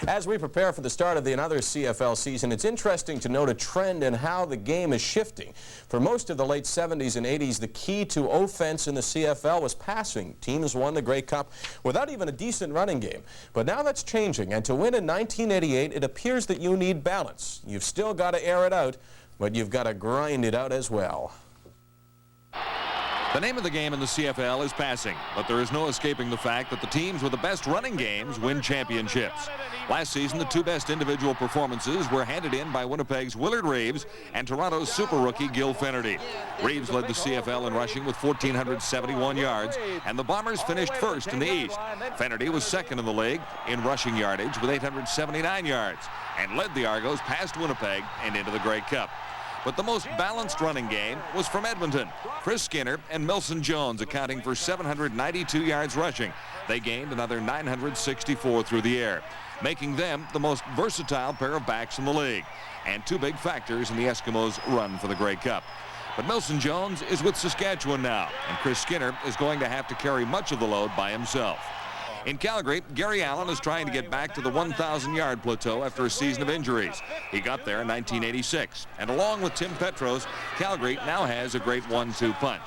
As we prepare for the start of another CFL season, it's interesting to note a trend in how the game is shifting. For most of the late 70s and 80s, the key to offense in the CFL was passing. Teams won the Grey Cup without even a decent running game. But now that's changing, and to win in 1988, it appears that you need balance. You've still got to air it out, but you've got to grind it out as well. The name of the game in the CFL is passing, but there is no escaping the fact that the teams with the best running games win championships. Last season, the two best individual performances were handed in by Winnipeg's Willard Reeves and Toronto's super rookie Gil Finnerty. Reeves led the CFL in rushing with 1,471 yards, and the Bombers finished first in the East. Finnerty was second in the league in rushing yardage with 879 yards and led the Argos past Winnipeg and into the Grey Cup. But the most balanced running game was from Edmonton. Chris Skinner and Milson Jones accounting for 792 yards rushing. They gained another 964 through the air, making them the most versatile pair of backs in the league, and two big factors in the Eskimos' run for the Grey Cup. But Milson Jones is with Saskatchewan now, and Chris Skinner is going to have to carry much of the load by himself. In Calgary, Gary Allen is trying to get back to the 1,000-yard plateau after a season of injuries. He got there in 1986, and along with Tim Petros, Calgary now has a great 1-2 punch.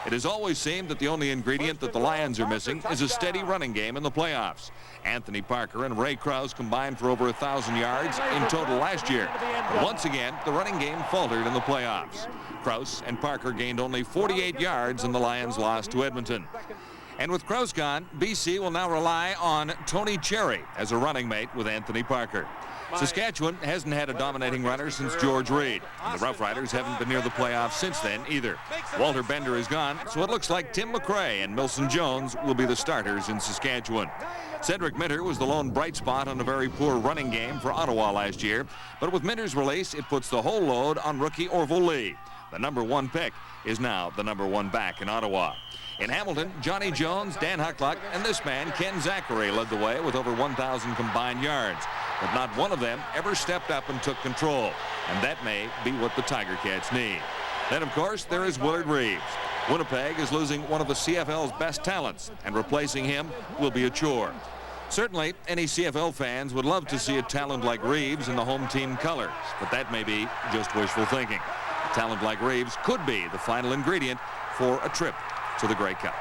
It has always seemed that the only ingredient that the Lions are missing is a steady running game in the playoffs. Anthony Parker and Ray Krause combined for over 1,000 yards in total last year. But once again, the running game faltered in the playoffs. Krause and Parker gained only 48 yards, and the Lions lost to Edmonton. And with Krause gone, BC will now rely on Tony Cherry as a running mate with Anthony Parker. Saskatchewan hasn't had a dominating runner since George Reed. And the Rough Riders haven't been near the playoffs since then either. Walter Bender is gone, so it looks like Tim McRae and Milson Jones will be the starters in Saskatchewan. Cedric Minter was the lone bright spot on a very poor running game for Ottawa last year. But with Minter's release, it puts the whole load on rookie Orville Lee. The #1 pick is now the #1 back in Ottawa. In Hamilton, Johnny Jones, Dan Huckluck, and this man, Ken Zachary, led the way with over 1,000 combined yards. But not one of them ever stepped up and took control. And that may be what the Tiger Cats need. Then, of course, there is Willard Reeves. Winnipeg is losing one of the CFL's best talents, and replacing him will be a chore. Certainly, any CFL fans would love to see a talent like Reeves in the home team colors, but that may be just wishful thinking. A talent like Reeves could be the final ingredient for a trip to the Grey Cup.